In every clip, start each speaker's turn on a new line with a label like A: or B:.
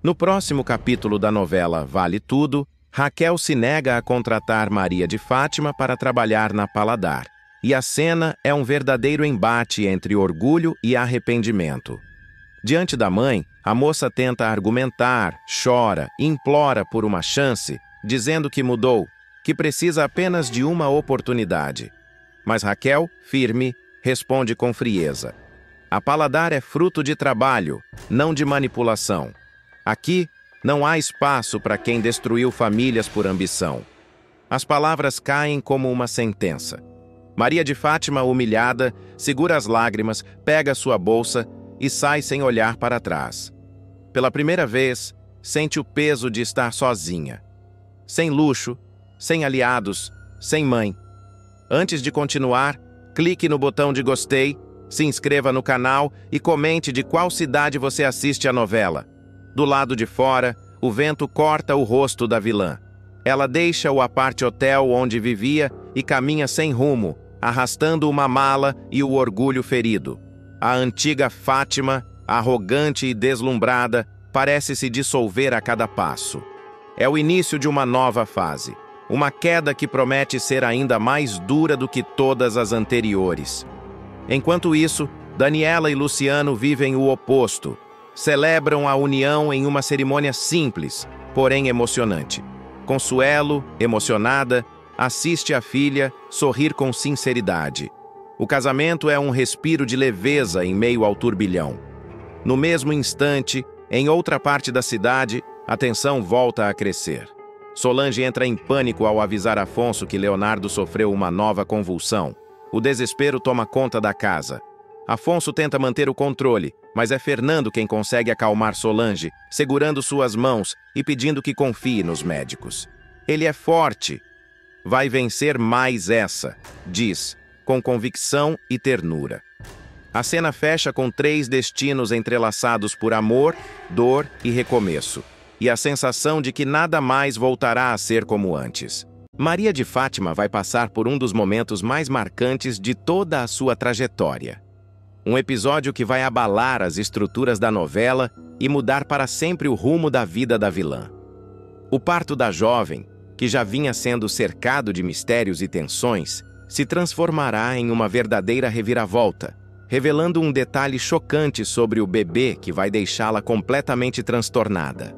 A: No próximo capítulo da novela Vale Tudo, Raquel se nega a contratar Maria de Fátima para trabalhar na Paladar, e a cena é um verdadeiro embate entre orgulho e arrependimento. Diante da mãe, a moça tenta argumentar, chora, implora por uma chance, dizendo que mudou, que precisa apenas de uma oportunidade. Mas Raquel, firme, responde com frieza: a Paladar é fruto de trabalho, não de manipulação. Aqui, não há espaço para quem destruiu famílias por ambição. As palavras caem como uma sentença. Maria de Fátima, humilhada, segura as lágrimas, pega sua bolsa e sai sem olhar para trás. Pela primeira vez, sente o peso de estar sozinha. Sem luxo, sem aliados, sem mãe. Antes de continuar, clique no botão de gostei, se inscreva no canal e comente de qual cidade você assiste a novela. Do lado de fora, o vento corta o rosto da vilã. Ela deixa o apart-hotel onde vivia e caminha sem rumo, arrastando uma mala e o orgulho ferido. A antiga Fátima, arrogante e deslumbrada, parece se dissolver a cada passo. É o início de uma nova fase. Uma queda que promete ser ainda mais dura do que todas as anteriores. Enquanto isso, Daniela e Luciano vivem o oposto. Celebram a união em uma cerimônia simples, porém emocionante. Consuelo, emocionada, assiste a filha sorrir com sinceridade. O casamento é um respiro de leveza em meio ao turbilhão. No mesmo instante, em outra parte da cidade, a tensão volta a crescer. Solange entra em pânico ao avisar Afonso que Leonardo sofreu uma nova convulsão. O desespero toma conta da casa. Afonso tenta manter o controle, mas é Fernando quem consegue acalmar Solange, segurando suas mãos e pedindo que confie nos médicos. Ele é forte. Vai vencer mais essa, diz, com convicção e ternura. A cena fecha com 3 destinos entrelaçados por amor, dor e recomeço, e a sensação de que nada mais voltará a ser como antes. Maria de Fátima vai passar por um dos momentos mais marcantes de toda a sua trajetória. Um episódio que vai abalar as estruturas da novela e mudar para sempre o rumo da vida da vilã. O parto da jovem, que já vinha sendo cercado de mistérios e tensões, se transformará em uma verdadeira reviravolta, revelando um detalhe chocante sobre o bebê que vai deixá-la completamente transtornada.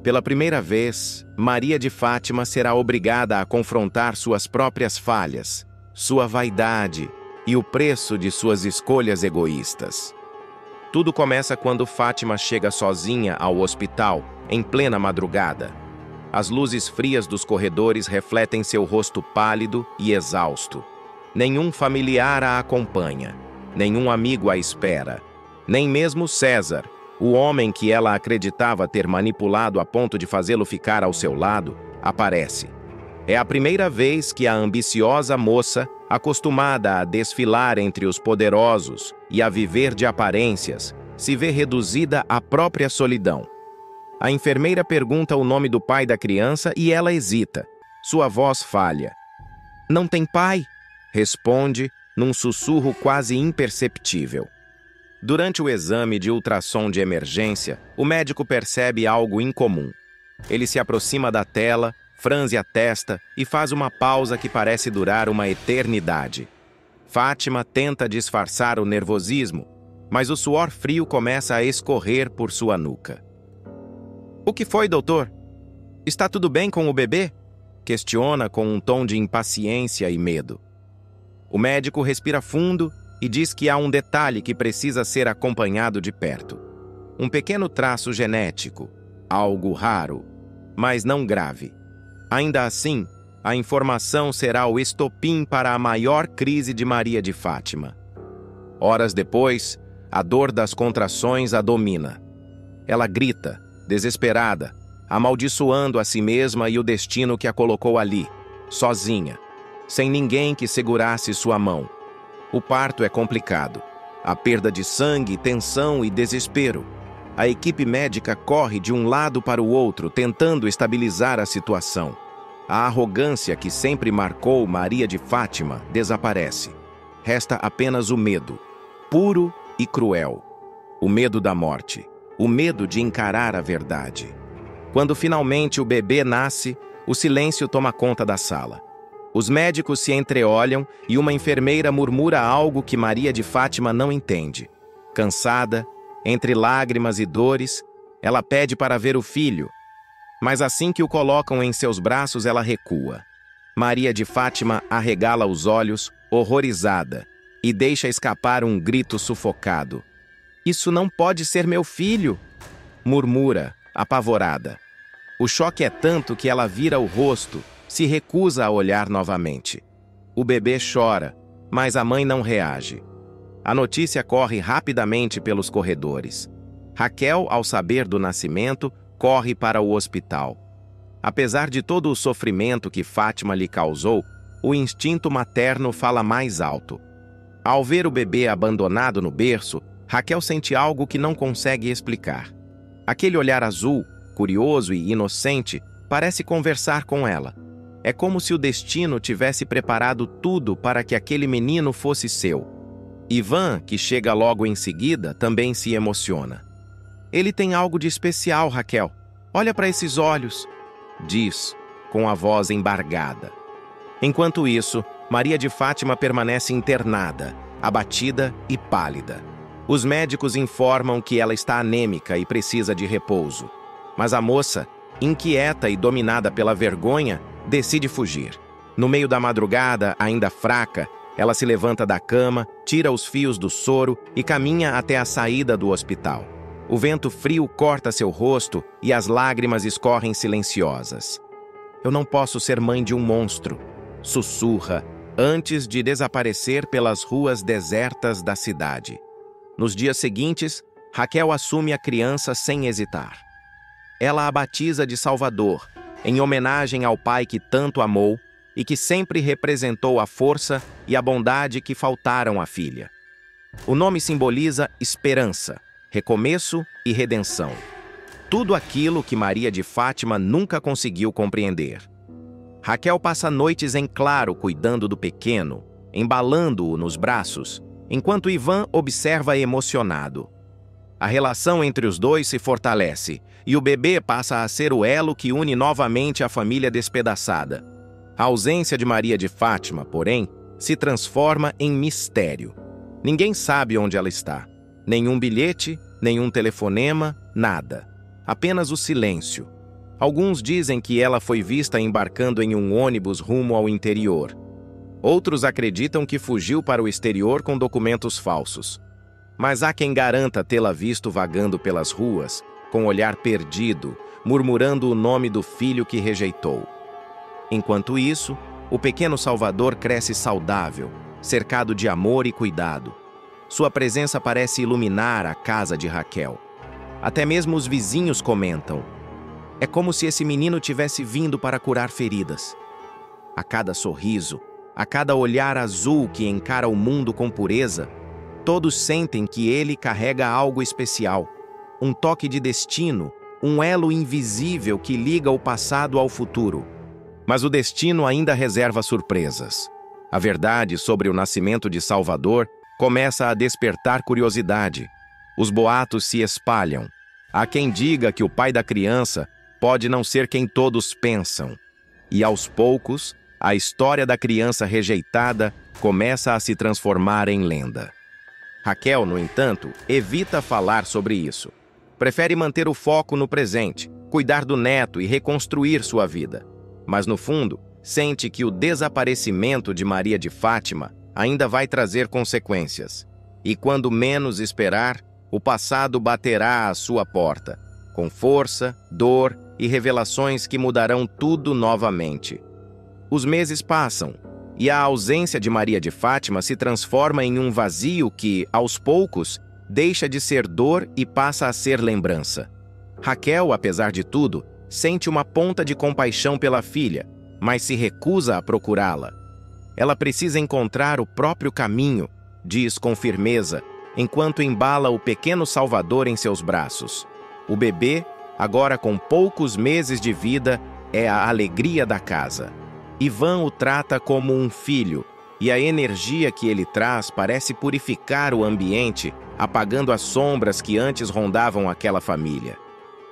A: Pela primeira vez, Maria de Fátima será obrigada a confrontar suas próprias falhas, sua vaidade e o preço de suas escolhas egoístas. Tudo começa quando Fátima chega sozinha ao hospital, em plena madrugada. As luzes frias dos corredores refletem seu rosto pálido e exausto. Nenhum familiar a acompanha, nenhum amigo a espera, nem mesmo César, o homem que ela acreditava ter manipulado a ponto de fazê-lo ficar ao seu lado, aparece. É a primeira vez que a ambiciosa moça, acostumada a desfilar entre os poderosos e a viver de aparências, se vê reduzida à própria solidão. A enfermeira pergunta o nome do pai da criança e ela hesita. Sua voz falha. "Não tem pai?", responde, num sussurro quase imperceptível. Durante o exame de ultrassom de emergência, o médico percebe algo incomum. Ele se aproxima da tela, franze a testa e faz uma pausa que parece durar uma eternidade. Fátima tenta disfarçar o nervosismo, mas o suor frio começa a escorrer por sua nuca. "O que foi, doutor? Está tudo bem com o bebê?", questiona com um tom de impaciência e medo. O médico respira fundo e diz que há um detalhe que precisa ser acompanhado de perto. Um pequeno traço genético, algo raro, mas não grave. Ainda assim, a informação será o estopim para a maior crise de Maria de Fátima. Horas depois, a dor das contrações a domina. Ela grita, desesperada, amaldiçoando a si mesma e o destino que a colocou ali, sozinha, sem ninguém que segurasse sua mão. O parto é complicado. Há perda de sangue, tensão e desespero. A equipe médica corre de um lado para o outro, tentando estabilizar a situação. A arrogância que sempre marcou Maria de Fátima desaparece. Resta apenas o medo, puro e cruel. O medo da morte. o medo de encarar a verdade. Quando finalmente o bebê nasce, o silêncio toma conta da sala. Os médicos se entreolham e uma enfermeira murmura algo que Maria de Fátima não entende. Cansada, entre lágrimas e dores, ela pede para ver o filho, mas assim que o colocam em seus braços, ela recua. Maria de Fátima arregala os olhos, horrorizada, e deixa escapar um grito sufocado. "Isso não pode ser meu filho!" murmura, apavorada. O choque é tanto que ela vira o rosto, se recusa a olhar novamente. O bebê chora, mas a mãe não reage. A notícia corre rapidamente pelos corredores. Raquel, ao saber do nascimento, corre para o hospital. Apesar de todo o sofrimento que Fátima lhe causou, o instinto materno fala mais alto. Ao ver o bebê abandonado no berço, Raquel sente algo que não consegue explicar. Aquele olhar azul, curioso e inocente, parece conversar com ela. É como se o destino tivesse preparado tudo para que aquele menino fosse seu. Ivan, que chega logo em seguida, também se emociona. "Ele tem algo de especial, Raquel. Olha para esses olhos", diz, com a voz embargada. Enquanto isso, Maria de Fátima permanece internada, abatida e pálida. Os médicos informam que ela está anêmica e precisa de repouso. Mas a moça, inquieta e dominada pela vergonha, decide fugir. No meio da madrugada, ainda fraca, ela se levanta da cama, tira os fios do soro e caminha até a saída do hospital. O vento frio corta seu rosto e as lágrimas escorrem silenciosas. "Eu não posso ser mãe de um monstro", sussurra, antes de desaparecer pelas ruas desertas da cidade. Nos dias seguintes, Raquel assume a criança sem hesitar. Ela a batiza de Salvador, em homenagem ao pai que tanto amou e que sempre representou a força e a bondade que faltaram à filha. O nome simboliza esperança, recomeço e redenção. Tudo aquilo que Maria de Fátima nunca conseguiu compreender. Raquel passa noites em claro cuidando do pequeno, embalando-o nos braços, enquanto Ivan observa emocionado. A relação entre os dois se fortalece e o bebê passa a ser o elo que une novamente a família despedaçada. A ausência de Maria de Fátima, porém, se transforma em mistério. Ninguém sabe onde ela está. Nenhum bilhete, nenhum telefonema, nada. Apenas o silêncio. Alguns dizem que ela foi vista embarcando em um ônibus rumo ao interior. Outros acreditam que fugiu para o exterior com documentos falsos. Mas há quem garanta tê-la visto vagando pelas ruas, com olhar perdido, murmurando o nome do filho que rejeitou. Enquanto isso, o pequeno Salvador cresce saudável, cercado de amor e cuidado. Sua presença parece iluminar a casa de Raquel. Até mesmo os vizinhos comentam. É como se esse menino tivesse vindo para curar feridas. A cada sorriso, a cada olhar azul que encara o mundo com pureza, todos sentem que ele carrega algo especial, um toque de destino, um elo invisível que liga o passado ao futuro. Mas o destino ainda reserva surpresas. A verdade sobre o nascimento de Salvador começa a despertar curiosidade. Os boatos se espalham. Há quem diga que o pai da criança pode não ser quem todos pensam. E aos poucos, a história da criança rejeitada começa a se transformar em lenda. Raquel, no entanto, evita falar sobre isso. Prefere manter o foco no presente, cuidar do neto e reconstruir sua vida. Mas, no fundo, sente que o desaparecimento de Maria de Fátima ainda vai trazer consequências. E quando menos esperar, o passado baterá à sua porta, com força, dor e revelações que mudarão tudo novamente. Os meses passam, e a ausência de Maria de Fátima se transforma em um vazio que, aos poucos, deixa de ser dor e passa a ser lembrança. Raquel, apesar de tudo, sente uma ponta de compaixão pela filha, mas se recusa a procurá-la. Ela precisa encontrar o próprio caminho, diz com firmeza, enquanto embala o pequeno Salvador em seus braços. O bebê, agora com poucos meses de vida, é a alegria da casa. Ivan o trata como um filho, e a energia que ele traz parece purificar o ambiente apagando as sombras que antes rondavam aquela família.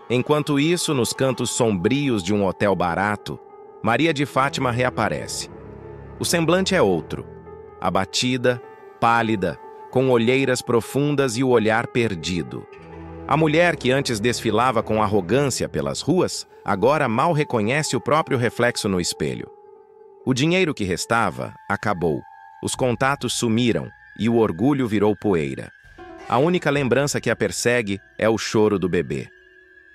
A: Enquanto isso, nos cantos sombrios de um hotel barato, Maria de Fátima reaparece. O semblante é outro, abatida, pálida, com olheiras profundas e o olhar perdido. A mulher que antes desfilava com arrogância pelas ruas, agora mal reconhece o próprio reflexo no espelho. O dinheiro que restava acabou, os contatos sumiram e o orgulho virou poeira. A única lembrança que a persegue é o choro do bebê.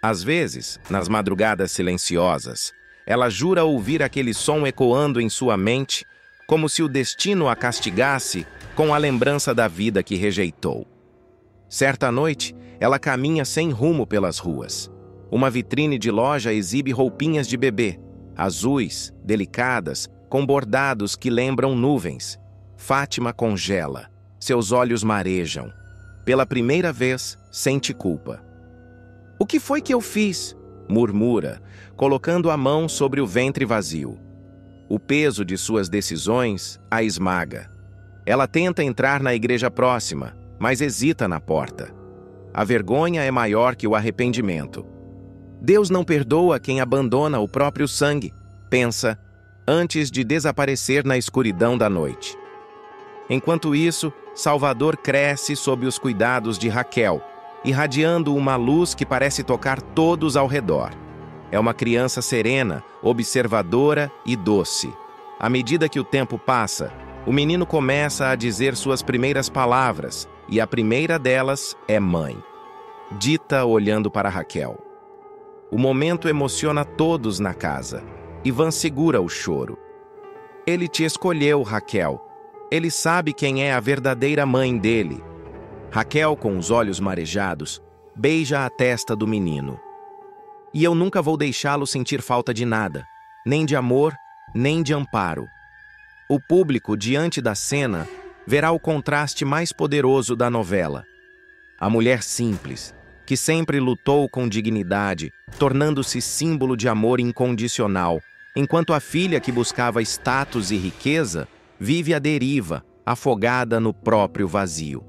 A: Às vezes, nas madrugadas silenciosas, ela jura ouvir aquele som ecoando em sua mente, como se o destino a castigasse com a lembrança da vida que rejeitou. Certa noite, ela caminha sem rumo pelas ruas. Uma vitrine de loja exibe roupinhas de bebê, azuis, delicadas, com bordados que lembram nuvens. Fátima congela, seus olhos marejam. Pela primeira vez, sente culpa. "O que foi que eu fiz?" murmura, colocando a mão sobre o ventre vazio. O peso de suas decisões a esmaga. Ela tenta entrar na igreja próxima, mas hesita na porta. A vergonha é maior que o arrependimento. Deus não perdoa quem abandona o próprio sangue, pensa, antes de desaparecer na escuridão da noite. Enquanto isso, Salvador cresce sob os cuidados de Raquel, irradiando uma luz que parece tocar todos ao redor. É uma criança serena, observadora e doce. À medida que o tempo passa, o menino começa a dizer suas primeiras palavras, e a primeira delas é mãe. Dita olhando para Raquel. O momento emociona todos na casa. Ivan segura o choro. Ele te escolheu, Raquel. Ele sabe quem é a verdadeira mãe dele. Raquel, com os olhos marejados, beija a testa do menino. E eu nunca vou deixá-lo sentir falta de nada, nem de amor, nem de amparo. O público, diante da cena, verá o contraste mais poderoso da novela. A mulher simples, que sempre lutou com dignidade, tornando-se símbolo de amor incondicional, enquanto a filha que buscava status e riqueza vive à deriva, afogada no próprio vazio.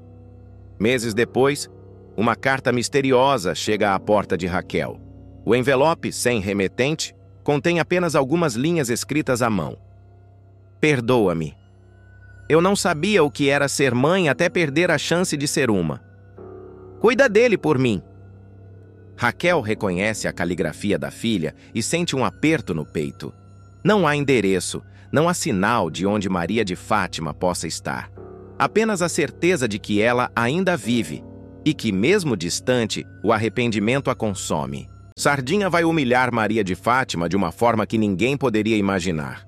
A: Meses depois, uma carta misteriosa chega à porta de Raquel. O envelope, sem remetente, contém apenas algumas linhas escritas à mão. Perdoa-me. Eu não sabia o que era ser mãe até perder a chance de ser uma. Cuida dele por mim. Raquel reconhece a caligrafia da filha e sente um aperto no peito. Não há endereço, não há sinal de onde Maria de Fátima possa estar. Apenas a certeza de que ela ainda vive e que, mesmo distante, o arrependimento a consome. Sardinha vai humilhar Maria de Fátima de uma forma que ninguém poderia imaginar.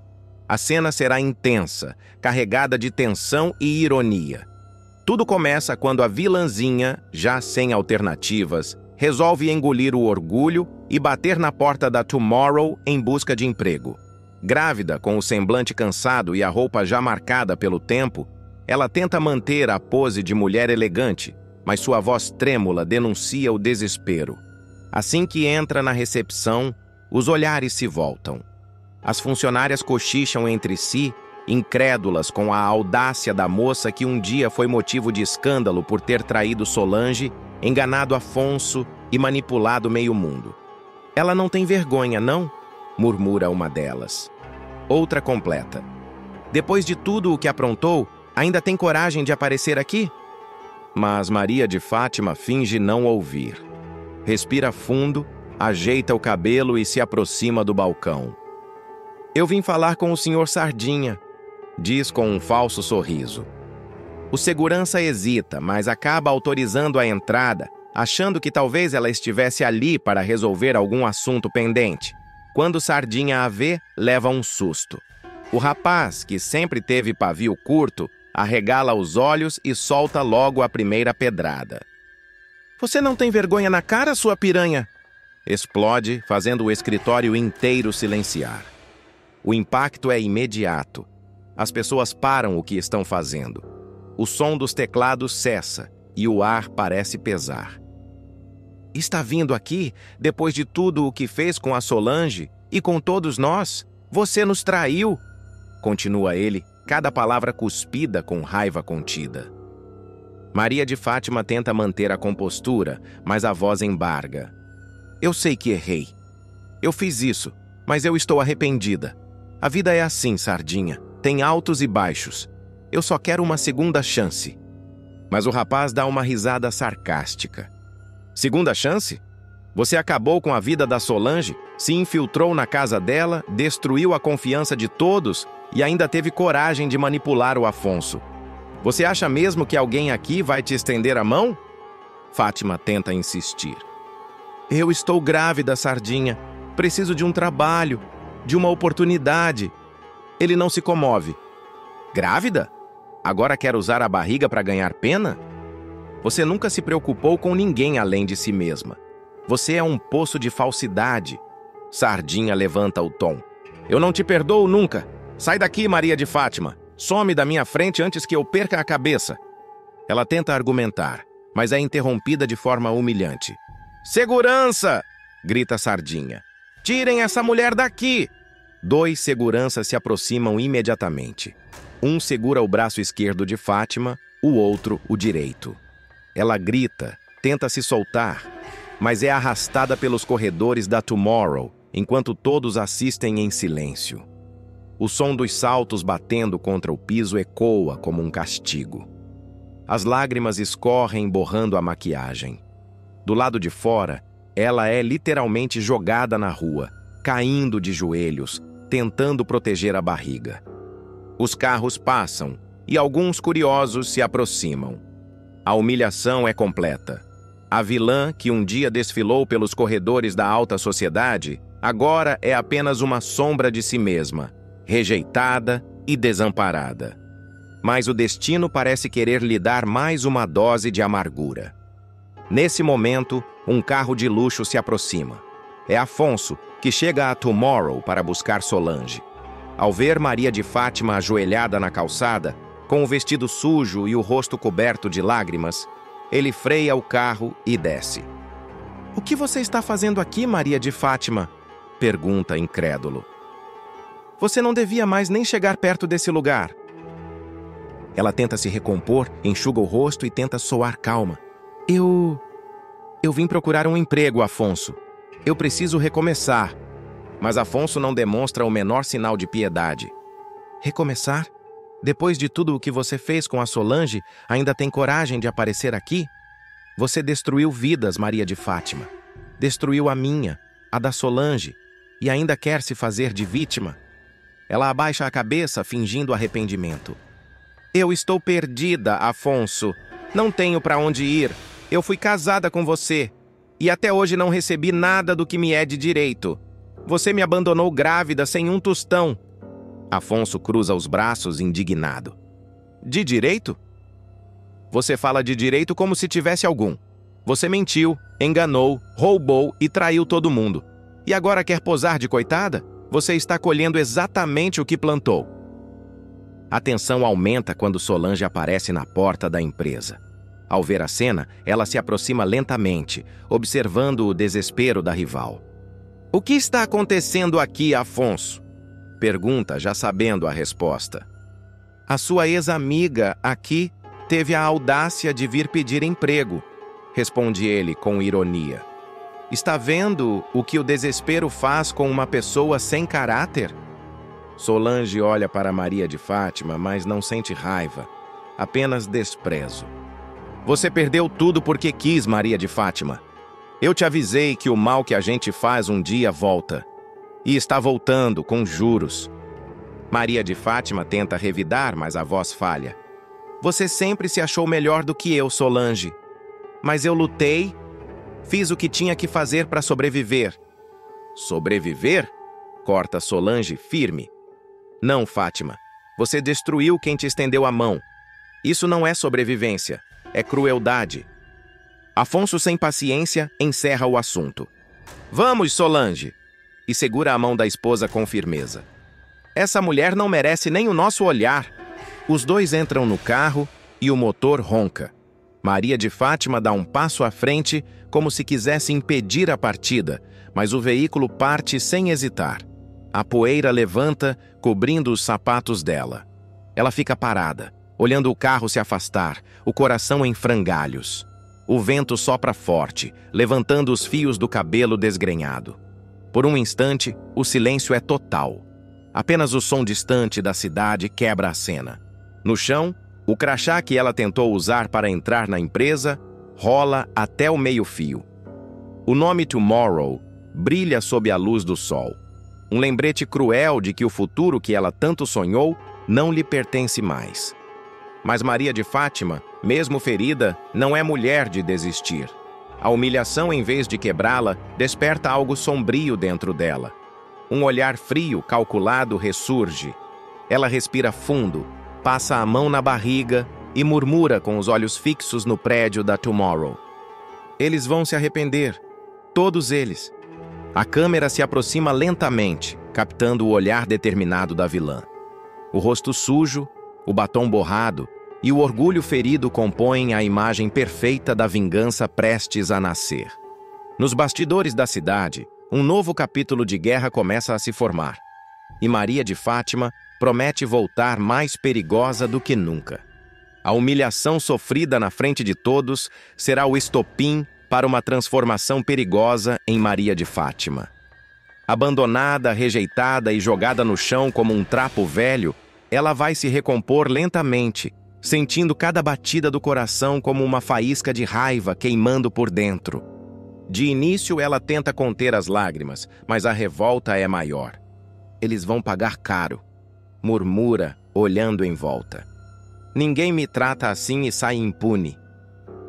A: A cena será intensa, carregada de tensão e ironia. Tudo começa quando a vilãzinha, já sem alternativas, resolve engolir o orgulho e bater na porta da Tomorrow em busca de emprego. Grávida, com o semblante cansado e a roupa já marcada pelo tempo, ela tenta manter a pose de mulher elegante, mas sua voz trêmula denuncia o desespero. Assim que entra na recepção, os olhares se voltam. As funcionárias cochicham entre si, incrédulas com a audácia da moça que um dia foi motivo de escândalo por ter traído Solange, enganado Afonso e manipulado meio mundo. "Ela não tem vergonha, não?" murmura uma delas. Outra completa. "Depois de tudo o que aprontou, ainda tem coragem de aparecer aqui?" Mas Maria de Fátima finge não ouvir. Respira fundo, ajeita o cabelo e se aproxima do balcão. "Eu vim falar com o senhor Sardinha", diz com um falso sorriso. O segurança hesita, mas acaba autorizando a entrada, achando que talvez ela estivesse ali para resolver algum assunto pendente. Quando Sardinha a vê, leva um susto. O rapaz, que sempre teve pavio curto, arregala os olhos e solta logo a primeira pedrada. "Você não tem vergonha na cara, sua piranha?" Explode, fazendo o escritório inteiro silenciar. O impacto é imediato. As pessoas param o que estão fazendo. O som dos teclados cessa e o ar parece pesar. "Está vindo aqui, depois de tudo o que fez com a Solange e com todos nós? Você nos traiu!" Continua ele, cada palavra cuspida com raiva contida. Maria de Fátima tenta manter a compostura, mas a voz embarga. Eu sei que errei. Eu fiz isso, mas eu estou arrependida. A vida é assim, Sardinha. Tem altos e baixos. Eu só quero uma segunda chance. Mas o rapaz dá uma risada sarcástica. Segunda chance? Você acabou com a vida da Solange, se infiltrou na casa dela, destruiu a confiança de todos e ainda teve coragem de manipular o Afonso. Você acha mesmo que alguém aqui vai te estender a mão? Fátima tenta insistir. Eu estou grávida, Sardinha. Preciso de um trabalho, de uma oportunidade. Ele não se comove. Grávida? Agora quer usar a barriga para ganhar pena? Você nunca se preocupou com ninguém além de si mesma. Você é um poço de falsidade. Sardinha levanta o tom. Eu não te perdoo nunca. Sai daqui, Maria de Fátima. Some da minha frente antes que eu perca a cabeça. Ela tenta argumentar, mas é interrompida de forma humilhante. Segurança! Grita Sardinha. Tirem essa mulher daqui! 2 seguranças se aproximam imediatamente. Um segura o braço esquerdo de Fátima, o outro o direito. Ela grita, tenta se soltar, mas é arrastada pelos corredores da Tomorrow, enquanto todos assistem em silêncio. O som dos saltos batendo contra o piso ecoa como um castigo. As lágrimas escorrem borrando a maquiagem. Do lado de fora, ela é literalmente jogada na rua, caindo de joelhos, tentando proteger a barriga. Os carros passam e alguns curiosos se aproximam. A humilhação é completa. A vilã, que um dia desfilou pelos corredores da alta sociedade, agora é apenas uma sombra de si mesma, rejeitada e desamparada. Mas o destino parece querer lhe dar mais uma dose de amargura. Nesse momento, um carro de luxo se aproxima. É Afonso, que chega a Tomorrow para buscar Solange. Ao ver Maria de Fátima ajoelhada na calçada, com o vestido sujo e o rosto coberto de lágrimas, ele freia o carro e desce. O que você está fazendo aqui, Maria de Fátima? Pergunta incrédulo. Você não devia mais nem chegar perto desse lugar. Ela tenta se recompor, enxuga o rosto e tenta soar calma. Eu vim procurar um emprego, Afonso. Eu preciso recomeçar. Mas Afonso não demonstra o menor sinal de piedade. Recomeçar? Depois de tudo o que você fez com a Solange, ainda tem coragem de aparecer aqui? Você destruiu vidas, Maria de Fátima. Destruiu a minha, a da Solange, e ainda quer se fazer de vítima? Ela abaixa a cabeça, fingindo arrependimento. Eu estou perdida, Afonso. Não tenho para onde ir. Eu fui casada com você. E até hoje não recebi nada do que me é de direito. Você me abandonou grávida sem um tostão. Afonso cruza os braços, indignado. De direito? Você fala de direito como se tivesse algum. Você mentiu, enganou, roubou e traiu todo mundo. E agora quer posar de coitada? Você está colhendo exatamente o que plantou. A tensão aumenta quando Solange aparece na porta da empresa. Ao ver a cena, ela se aproxima lentamente, observando o desespero da rival. O que está acontecendo aqui, Afonso? Pergunta, já sabendo a resposta. A sua ex-amiga aqui teve a audácia de vir pedir emprego, responde ele com ironia. Está vendo o que o desespero faz com uma pessoa sem caráter? Solange olha para Maria de Fátima, mas não sente raiva, apenas desprezo. Você perdeu tudo porque quis, Maria de Fátima. Eu te avisei que o mal que a gente faz um dia volta. E está voltando, com juros. Maria de Fátima tenta revidar, mas a voz falha. Você sempre se achou melhor do que eu, Solange. Mas eu lutei, fiz o que tinha que fazer para sobreviver. Sobreviver? Corta Solange firme. Não, Fátima. Você destruiu quem te estendeu a mão. Isso não é sobrevivência, é crueldade. Afonso, sem paciência, encerra o assunto. Vamos, Solange! E segura a mão da esposa com firmeza. Essa mulher não merece nem o nosso olhar. Os dois entram no carro e o motor ronca. Maria de Fátima dá um passo à frente, como se quisesse impedir a partida, mas o veículo parte sem hesitar. A poeira levanta, cobrindo os sapatos dela. Ela fica parada, olhando o carro se afastar, o coração em frangalhos. O vento sopra forte, levantando os fios do cabelo desgrenhado. Por um instante, o silêncio é total. Apenas o som distante da cidade quebra a cena. No chão, o crachá que ela tentou usar para entrar na empresa rola até o meio-fio. O nome Tomorrow brilha sob a luz do sol. Um lembrete cruel de que o futuro que ela tanto sonhou não lhe pertence mais. Mas Maria de Fátima, mesmo ferida, não é mulher de desistir. A humilhação, em vez de quebrá-la, desperta algo sombrio dentro dela. Um olhar frio, calculado, ressurge. Ela respira fundo, passa a mão na barriga e murmura com os olhos fixos no prédio da Tomorrow. Eles vão se arrepender. Todos eles. A câmera se aproxima lentamente, captando o olhar determinado da vilã. O rosto sujo, o batom borrado e o orgulho ferido compõem a imagem perfeita da vingança prestes a nascer. Nos bastidores da cidade, um novo capítulo de guerra começa a se formar. E Maria de Fátima promete voltar mais perigosa do que nunca. A humilhação sofrida na frente de todos será o estopim para uma transformação perigosa em Maria de Fátima. Abandonada, rejeitada e jogada no chão como um trapo velho, ela vai se recompor lentamente, sentindo cada batida do coração como uma faísca de raiva queimando por dentro. De início, ela tenta conter as lágrimas, mas a revolta é maior. Eles vão pagar caro, murmura, olhando em volta. Ninguém me trata assim e sai impune.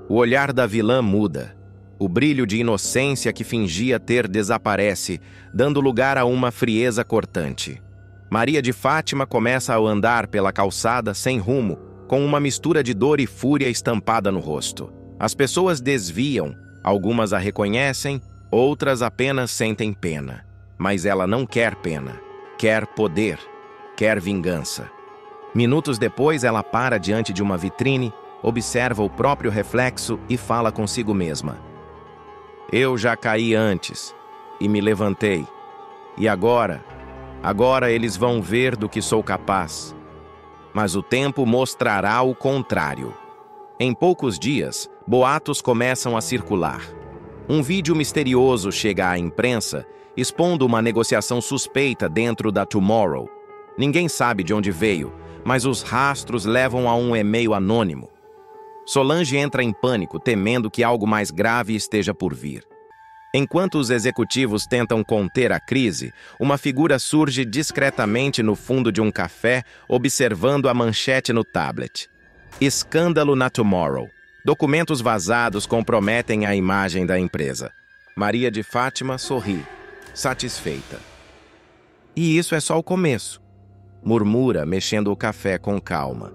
A: O olhar da vilã muda. O brilho de inocência que fingia ter desaparece, dando lugar a uma frieza cortante. Maria de Fátima começa a andar pela calçada sem rumo, com uma mistura de dor e fúria estampada no rosto. As pessoas desviam, algumas a reconhecem, outras apenas sentem pena. Mas ela não quer pena, quer poder, quer vingança. Minutos depois, ela para diante de uma vitrine, observa o próprio reflexo e fala consigo mesma. Eu já caí antes e me levantei. E agora eles vão ver do que sou capaz. Mas o tempo mostrará o contrário. Em poucos dias, boatos começam a circular. Um vídeo misterioso chega à imprensa, expondo uma negociação suspeita dentro da Tomorrow. Ninguém sabe de onde veio, mas os rastros levam a um e-mail anônimo. Solange entra em pânico, temendo que algo mais grave esteja por vir. Enquanto os executivos tentam conter a crise, uma figura surge discretamente no fundo de um café, observando a manchete no tablet. Escândalo na Tomorrow. Documentos vazados comprometem a imagem da empresa. Maria de Fátima sorri, satisfeita. E isso é só o começo, murmura, mexendo o café com calma.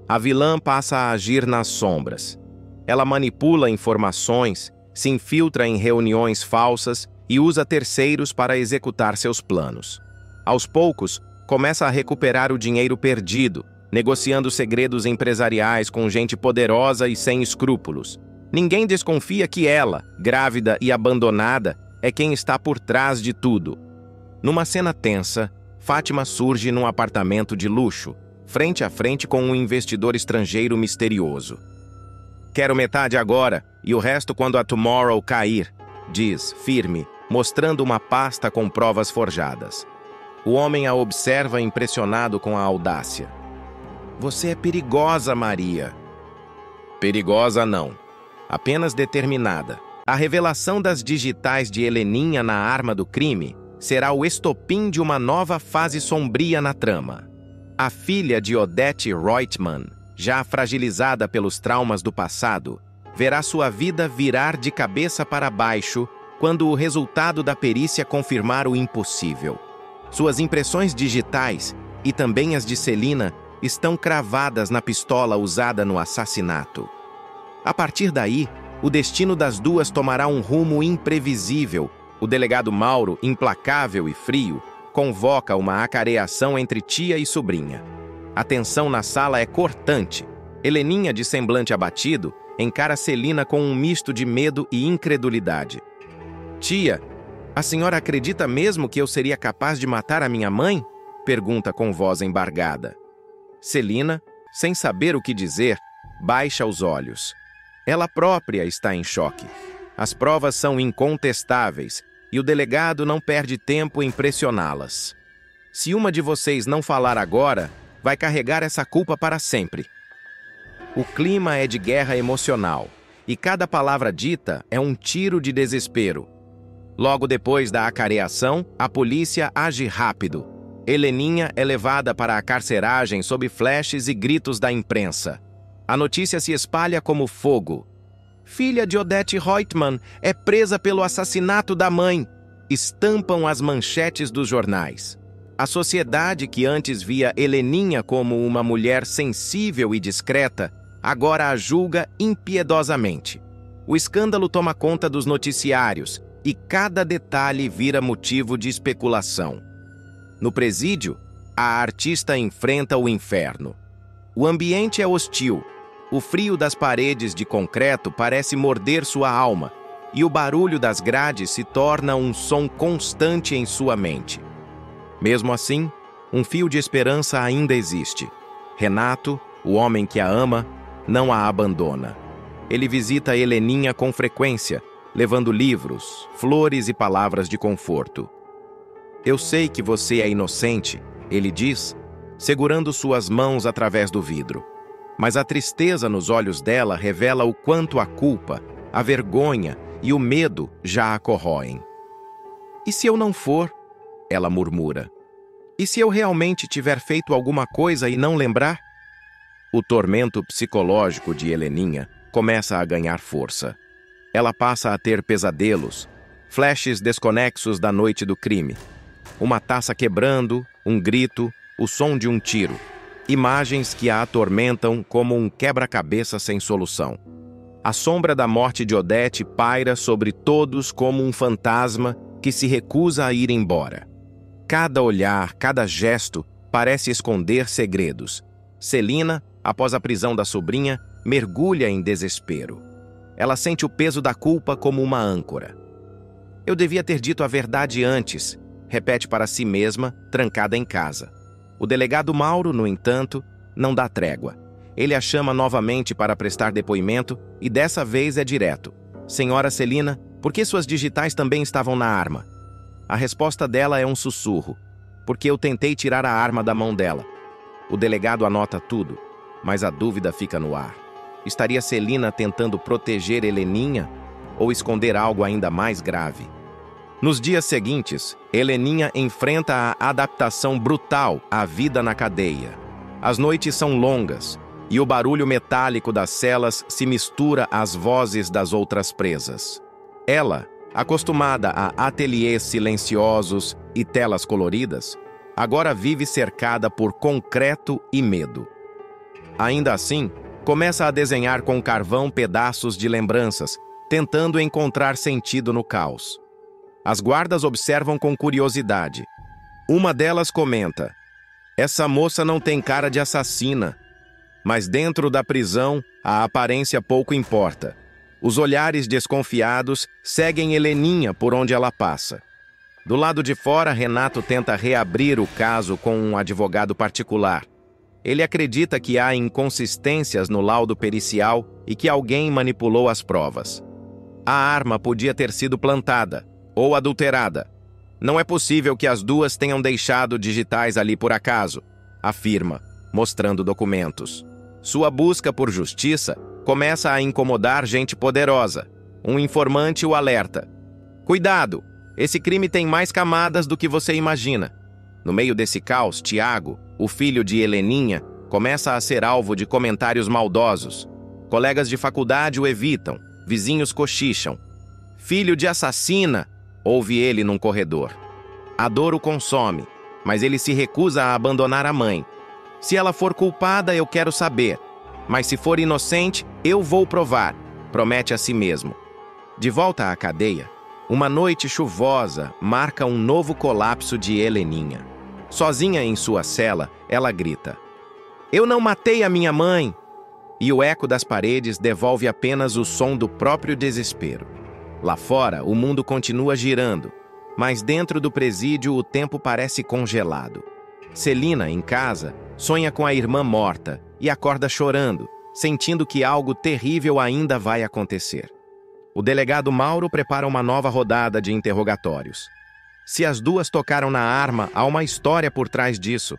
A: A vilã passa a agir nas sombras. Ela manipula informações, se infiltra em reuniões falsas e usa terceiros para executar seus planos. Aos poucos, começa a recuperar o dinheiro perdido, negociando segredos empresariais com gente poderosa e sem escrúpulos. Ninguém desconfia que ela, grávida e abandonada, é quem está por trás de tudo. Numa cena tensa, Fátima surge num apartamento de luxo, frente a frente com um investidor estrangeiro misterioso. Quero metade agora e o resto quando a Tomorrow cair, diz, firme, mostrando uma pasta com provas forjadas. O homem a observa impressionado com a audácia. Você é perigosa, Maria. Perigosa não, apenas determinada. A revelação das digitais de Heleninha na arma do crime será o estopim de uma nova fase sombria na trama. A filha de Odette Reutemann, já fragilizada pelos traumas do passado, verá sua vida virar de cabeça para baixo quando o resultado da perícia confirmar o impossível. Suas impressões digitais, e também as de Celina, estão cravadas na pistola usada no assassinato. A partir daí, o destino das duas tomará um rumo imprevisível. O delegado Mauro, implacável e frio, convoca uma acareação entre tia e sobrinha. A tensão na sala é cortante. Heleninha, de semblante abatido, encara Celina com um misto de medo e incredulidade. Tia, a senhora acredita mesmo que eu seria capaz de matar a minha mãe? Pergunta com voz embargada. Celina, sem saber o que dizer, baixa os olhos. Ela própria está em choque. As provas são incontestáveis e o delegado não perde tempo em pressioná-las. Se uma de vocês não falar agora, vai carregar essa culpa para sempre. O clima é de guerra emocional e cada palavra dita é um tiro de desespero. Logo depois da acareação, a polícia age rápido. Heleninha é levada para a carceragem sob flashes e gritos da imprensa. A notícia se espalha como fogo. Filha de Odette Reutemann é presa pelo assassinato da mãe. Estampam as manchetes dos jornais. A sociedade que antes via Heleninha como uma mulher sensível e discreta, agora a julga impiedosamente. O escândalo toma conta dos noticiários e cada detalhe vira motivo de especulação. No presídio, a artista enfrenta o inferno. O ambiente é hostil. O frio das paredes de concreto parece morder sua alma, e o barulho das grades se torna um som constante em sua mente. Mesmo assim, um fio de esperança ainda existe. Renato, o homem que a ama, não a abandona. Ele visita Heleninha com frequência, levando livros, flores e palavras de conforto. Eu sei que você é inocente, ele diz, segurando suas mãos através do vidro. Mas a tristeza nos olhos dela revela o quanto a culpa, a vergonha e o medo já a corroem. E se eu não for? Ela murmura. E se eu realmente tiver feito alguma coisa e não lembrar? O tormento psicológico de Heleninha começa a ganhar força. Ela passa a ter pesadelos, flashes desconexos da noite do crime. Uma taça quebrando, um grito, o som de um tiro. Imagens que a atormentam como um quebra-cabeça sem solução. A sombra da morte de Odette paira sobre todos como um fantasma que se recusa a ir embora. Cada olhar, cada gesto parece esconder segredos. Celina, após a prisão da sobrinha, mergulha em desespero. Ela sente o peso da culpa como uma âncora. Eu devia ter dito a verdade antes, repete para si mesma, trancada em casa. O delegado Mauro, no entanto, não dá trégua. Ele a chama novamente para prestar depoimento e dessa vez é direto. Senhora Celina, por que suas digitais também estavam na arma? A resposta dela é um sussurro. Porque eu tentei tirar a arma da mão dela. O delegado anota tudo, mas a dúvida fica no ar. Estaria Celina tentando proteger Heleninha ou esconder algo ainda mais grave? Nos dias seguintes, Heleninha enfrenta a adaptação brutal à vida na cadeia. As noites são longas e o barulho metálico das celas se mistura às vozes das outras presas. Ela, acostumada a ateliês silenciosos e telas coloridas, agora vive cercada por concreto e medo. Ainda assim, começa a desenhar com carvão pedaços de lembranças, tentando encontrar sentido no caos. As guardas observam com curiosidade. Uma delas comenta: essa moça não tem cara de assassina. Mas dentro da prisão, a aparência pouco importa. Os olhares desconfiados seguem Heleninha por onde ela passa. Do lado de fora, Renato tenta reabrir o caso com um advogado particular. Ele acredita que há inconsistências no laudo pericial e que alguém manipulou as provas. A arma podia ter sido plantada ou adulterada. Não é possível que as duas tenham deixado digitais ali por acaso, afirma, mostrando documentos. Sua busca por justiça começa a incomodar gente poderosa. Um informante o alerta. Cuidado! Esse crime tem mais camadas do que você imagina. No meio desse caos, Tiago, o filho de Heleninha, começa a ser alvo de comentários maldosos. Colegas de faculdade o evitam, vizinhos cochicham. Filho de assassina, ouve ele num corredor. A dor o consome, mas ele se recusa a abandonar a mãe. Se ela for culpada, eu quero saber. Mas se for inocente, eu vou provar, promete a si mesmo. De volta à cadeia, uma noite chuvosa marca um novo colapso de Heleninha. Sozinha em sua cela, ela grita: eu não matei a minha mãe! E o eco das paredes devolve apenas o som do próprio desespero. Lá fora, o mundo continua girando, mas dentro do presídio o tempo parece congelado. Celina, em casa, Sonha com a irmã morta e acorda chorando, sentindo que algo terrível ainda vai acontecer. O delegado Mauro prepara uma nova rodada de interrogatórios. Se as duas tocaram na arma, há uma história por trás disso.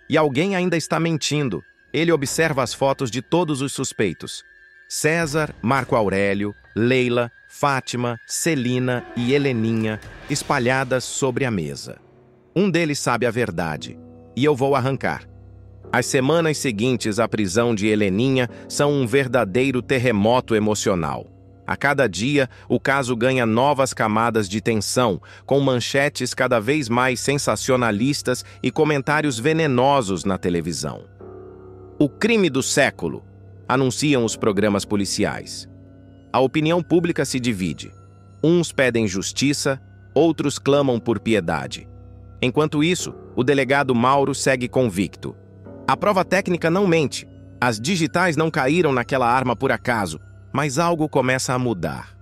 A: E alguém ainda está mentindo. Ele observa as fotos de todos os suspeitos. César, Marco Aurélio, Leila, Fátima, Celina e Heleninha, espalhadas sobre a mesa. Um deles sabe a verdade, e eu vou arrancar. As semanas seguintes à prisão de Heleninha são um verdadeiro terremoto emocional. A cada dia, o caso ganha novas camadas de tensão, com manchetes cada vez mais sensacionalistas e comentários venenosos na televisão. O crime do século, anunciam os programas policiais. A opinião pública se divide. Uns pedem justiça, outros clamam por piedade. Enquanto isso, o delegado Mauro segue convicto. A prova técnica não mente. As digitais não caíram naquela arma por acaso, mas algo começa a mudar.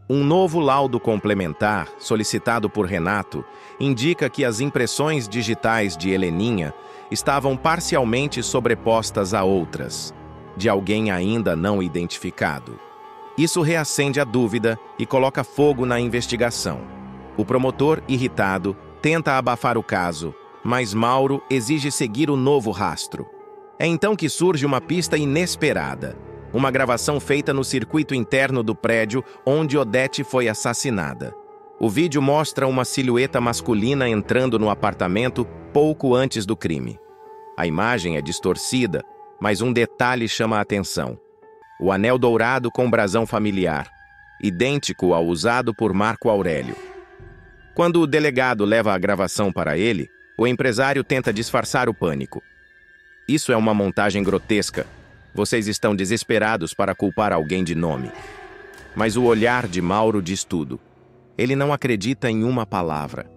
A: Um novo laudo complementar, solicitado por Renato, indica que as impressões digitais de Heleninha estavam parcialmente sobrepostas a outras, de alguém ainda não identificado. Isso reacende a dúvida e coloca fogo na investigação. O promotor, irritado, tenta abafar o caso, mas Mauro exige seguir o novo rastro. É então que surge uma pista inesperada. Uma gravação feita no circuito interno do prédio onde Odete foi assassinada. O vídeo mostra uma silhueta masculina entrando no apartamento pouco antes do crime. A imagem é distorcida, mas um detalhe chama a atenção. O anel dourado com brasão familiar, idêntico ao usado por Marco Aurélio. Quando o delegado leva a gravação para ele, o empresário tenta disfarçar o pânico. Isso é uma montagem grotesca. Vocês estão desesperados para culpar alguém de nome. Mas o olhar de Mauro diz tudo. Ele não acredita em uma palavra.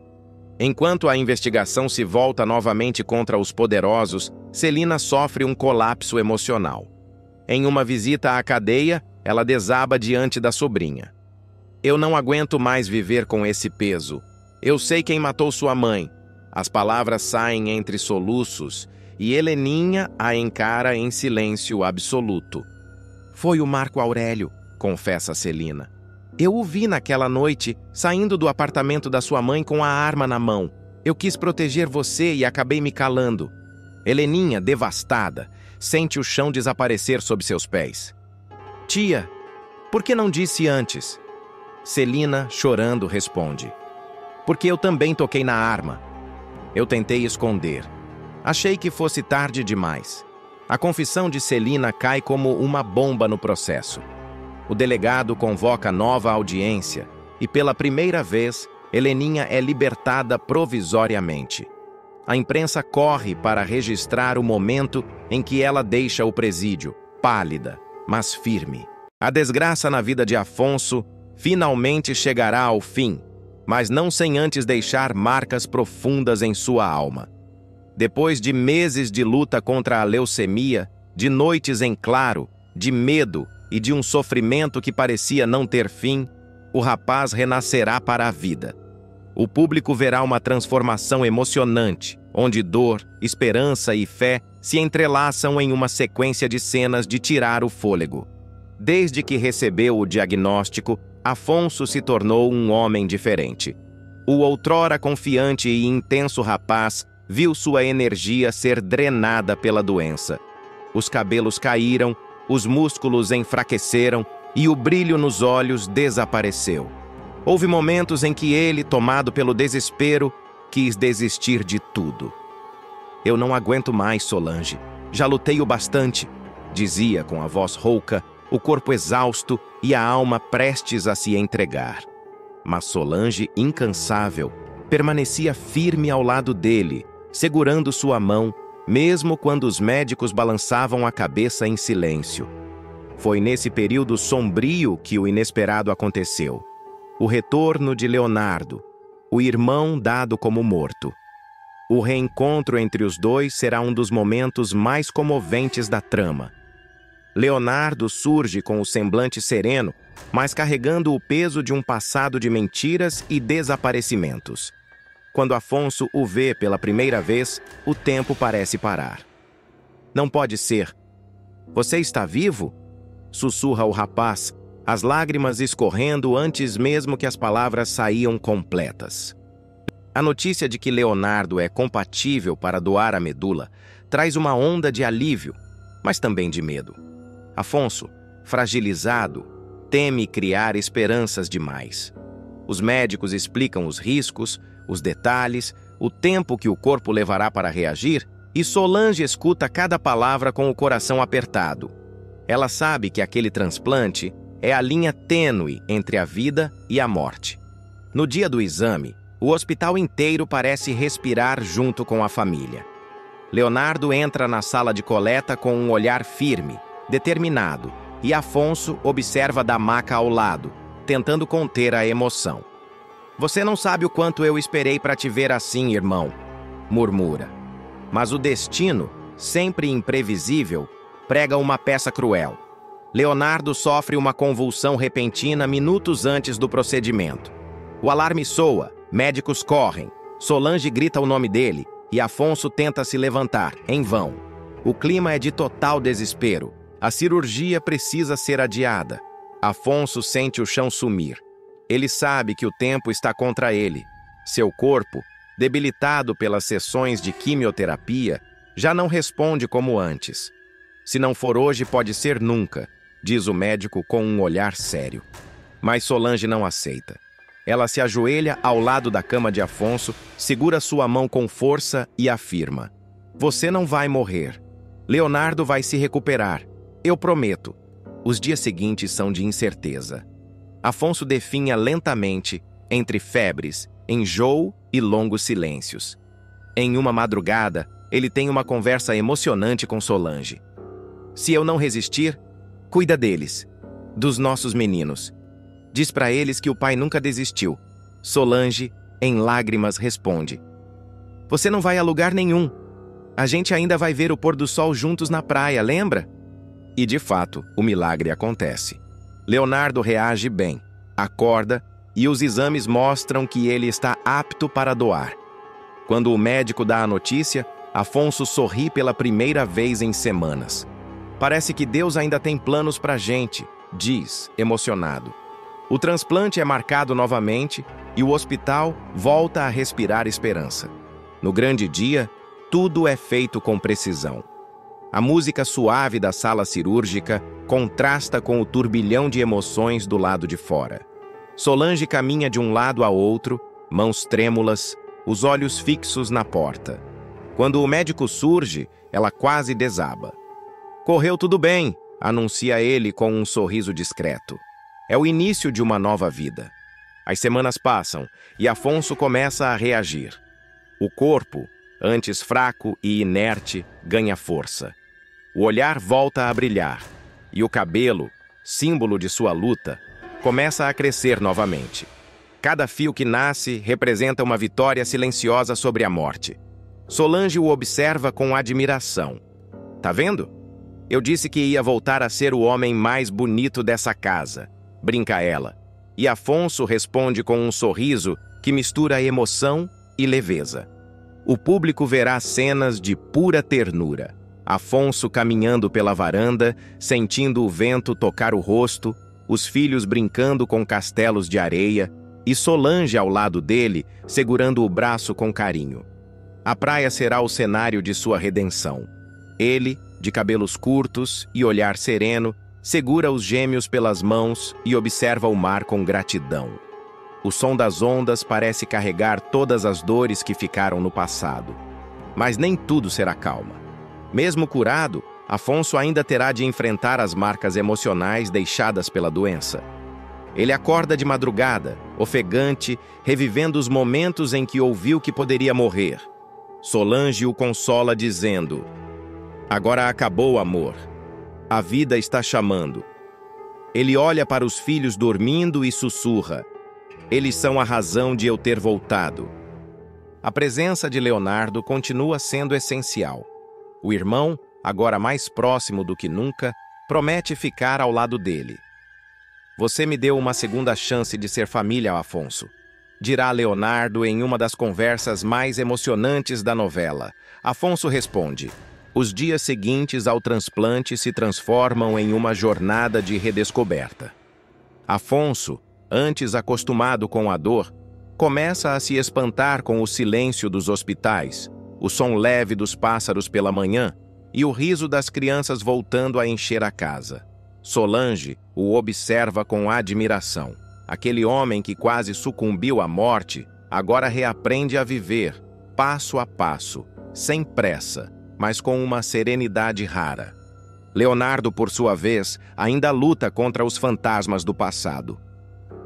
A: Enquanto a investigação se volta novamente contra os poderosos, Celina sofre um colapso emocional. Em uma visita à cadeia, ela desaba diante da sobrinha. Eu não aguento mais viver com esse peso. Eu sei quem matou sua mãe. As palavras saem entre soluços e Heleninha a encara em silêncio absoluto. Foi o Marco Aurélio, confessa Celina. Eu o vi naquela noite, saindo do apartamento da sua mãe com a arma na mão. Eu quis proteger você e acabei me calando. Heleninha, devastada, sente o chão desaparecer sob seus pés. Tia, por que não disse antes? Celina, chorando, responde. Porque eu também toquei na arma. Eu tentei esconder. Achei que fosse tarde demais. A confissão de Celina cai como uma bomba no processo. O delegado convoca nova audiência e, pela primeira vez, Heleninha é libertada provisoriamente. A imprensa corre para registrar o momento em que ela deixa o presídio, pálida, mas firme. A desgraça na vida de Afonso finalmente chegará ao fim, mas não sem antes deixar marcas profundas em sua alma. Depois de meses de luta contra a leucemia, de noites em claro, de medo e de um sofrimento que parecia não ter fim, o rapaz renascerá para a vida. O público verá uma transformação emocionante, onde dor, esperança e fé se entrelaçam em uma sequência de cenas de tirar o fôlego. Desde que recebeu o diagnóstico, Afonso se tornou um homem diferente. O outrora confiante e intenso rapaz viu sua energia ser drenada pela doença. Os cabelos caíram, os músculos enfraqueceram e o brilho nos olhos desapareceu. Houve momentos em que ele, tomado pelo desespero, quis desistir de tudo. Eu não aguento mais, Solange. Já lutei o bastante, dizia com a voz rouca, o corpo exausto e a alma prestes a se entregar. Mas Solange, incansável, permanecia firme ao lado dele, segurando sua mão, mesmo quando os médicos balançavam a cabeça em silêncio. Foi nesse período sombrio que o inesperado aconteceu. O retorno de Leonardo, o irmão dado como morto. O reencontro entre os dois será um dos momentos mais comoventes da trama. Leonardo surge com o semblante sereno, mas carregando o peso de um passado de mentiras e desaparecimentos. Quando Afonso o vê pela primeira vez, o tempo parece parar. Não pode ser. Você está vivo? Sussurra o rapaz, as lágrimas escorrendo antes mesmo que as palavras saíam completas. A notícia de que Leonardo é compatível para doar a medula traz uma onda de alívio, mas também de medo. Afonso, fragilizado, teme criar esperanças demais. Os médicos explicam os riscos, os detalhes, o tempo que o corpo levará para reagir, e Solange escuta cada palavra com o coração apertado. Ela sabe que aquele transplante é a linha tênue entre a vida e a morte. No dia do exame, o hospital inteiro parece respirar junto com a família. Leonardo entra na sala de coleta com um olhar firme, determinado, e Afonso observa da maca ao lado, tentando conter a emoção. "Você não sabe o quanto eu esperei para te ver assim, irmão", murmura. Mas o destino, sempre imprevisível, prega uma peça cruel. Leonardo sofre uma convulsão repentina minutos antes do procedimento. O alarme soa, médicos correm, Solange grita o nome dele e Afonso tenta se levantar, em vão. O clima é de total desespero. A cirurgia precisa ser adiada. Afonso sente o chão sumir. Ele sabe que o tempo está contra ele. Seu corpo, debilitado pelas sessões de quimioterapia, já não responde como antes. "Se não for hoje, pode ser nunca", diz o médico com um olhar sério. Mas Solange não aceita. Ela se ajoelha ao lado da cama de Afonso, segura sua mão com força e afirma: "Você não vai morrer. Leonardo vai se recuperar. Eu prometo." Os dias seguintes são de incerteza. Afonso definha lentamente entre febres, enjoo e longos silêncios. Em uma madrugada, ele tem uma conversa emocionante com Solange. "Se eu não resistir, cuida deles, dos nossos meninos. Diz para eles que o pai nunca desistiu." Solange, em lágrimas, responde: "Você não vai a lugar nenhum. A gente ainda vai ver o pôr do sol juntos na praia, lembra?" E, de fato, o milagre acontece. Leonardo reage bem, acorda e os exames mostram que ele está apto para doar. Quando o médico dá a notícia, Afonso sorri pela primeira vez em semanas. "Parece que Deus ainda tem planos para a gente", diz, emocionado. O transplante é marcado novamente e o hospital volta a respirar esperança. No grande dia, tudo é feito com precisão. A música suave da sala cirúrgica contrasta com o turbilhão de emoções do lado de fora. Solange caminha de um lado a outro, mãos trêmulas, os olhos fixos na porta. Quando o médico surge, ela quase desaba. "Correu tudo bem", anuncia ele com um sorriso discreto. É o início de uma nova vida. As semanas passam e Afonso começa a reagir. O corpo, antes fraco e inerte, ganha força. O olhar volta a brilhar e o cabelo, símbolo de sua luta, começa a crescer novamente. Cada fio que nasce representa uma vitória silenciosa sobre a morte. Solange o observa com admiração. "Tá vendo? Eu disse que ia voltar a ser o homem mais bonito dessa casa", brinca ela. E Afonso responde com um sorriso que mistura emoção e leveza. O público verá cenas de pura ternura. Afonso caminhando pela varanda, sentindo o vento tocar o rosto, os filhos brincando com castelos de areia e Solange ao lado dele, segurando o braço com carinho. A praia será o cenário de sua redenção. Ele, de cabelos curtos e olhar sereno, segura os gêmeos pelas mãos e observa o mar com gratidão. O som das ondas parece carregar todas as dores que ficaram no passado. Mas nem tudo será calma. Mesmo curado, Afonso ainda terá de enfrentar as marcas emocionais deixadas pela doença. Ele acorda de madrugada, ofegante, revivendo os momentos em que ouviu que poderia morrer. Solange o consola dizendo: "Agora acabou, amor. A vida está chamando." Ele olha para os filhos dormindo e sussurra: "Eles são a razão de eu ter voltado." A presença de Leonardo continua sendo essencial. O irmão, agora mais próximo do que nunca, promete ficar ao lado dele. "Você me deu uma segunda chance de ser família, Afonso", dirá Leonardo em uma das conversas mais emocionantes da novela. Afonso responde: Os dias seguintes ao transplante se transformam em uma jornada de redescoberta. Afonso, antes acostumado com a dor, começa a se espantar com o silêncio dos hospitais, o som leve dos pássaros pela manhã e o riso das crianças voltando a encher a casa. Solange o observa com admiração. Aquele homem que quase sucumbiu à morte, agora reaprende a viver, passo a passo, sem pressa, mas com uma serenidade rara. Leonardo, por sua vez, ainda luta contra os fantasmas do passado.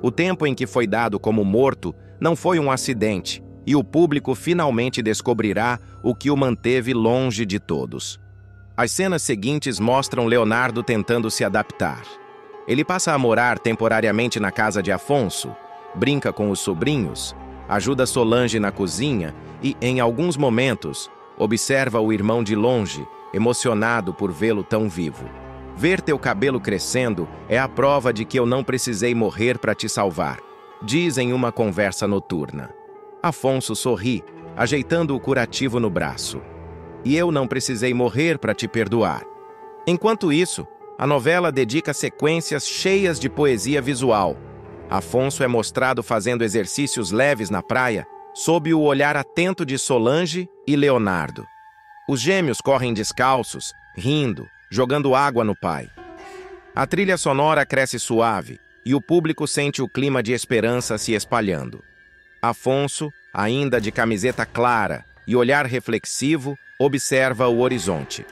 A: O tempo em que foi dado como morto não foi um acidente, e o público finalmente descobrirá o que o manteve longe de todos. As cenas seguintes mostram Leonardo tentando se adaptar. Ele passa a morar temporariamente na casa de Afonso, brinca com os sobrinhos, ajuda Solange na cozinha e, em alguns momentos, observa o irmão de longe, emocionado por vê-lo tão vivo. Ver teu cabelo crescendo é a prova de que eu não precisei morrer para te salvar, diz em uma conversa noturna. Afonso sorri, ajeitando o curativo no braço. E eu não precisei morrer para te perdoar. Enquanto isso, a novela dedica sequências cheias de poesia visual. Afonso é mostrado fazendo exercícios leves na praia, sob o olhar atento de Solange e Leonardo. Os gêmeos correm descalços, rindo, jogando água no pai. A trilha sonora cresce suave e o público sente o clima de esperança se espalhando. Afonso, ainda de camiseta clara e olhar reflexivo, observa o horizonte.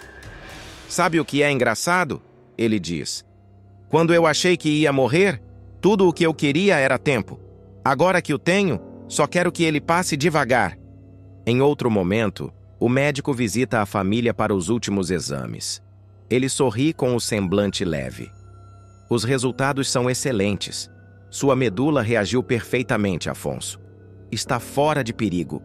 A: Sabe o que é engraçado? Ele diz. Quando eu achei que ia morrer, tudo o que eu queria era tempo. Agora que o tenho, só quero que ele passe devagar. Em outro momento, o médico visita a família para os últimos exames. Ele sorri com o semblante leve. Os resultados são excelentes. Sua medula reagiu perfeitamente, Afonso. Está fora de perigo.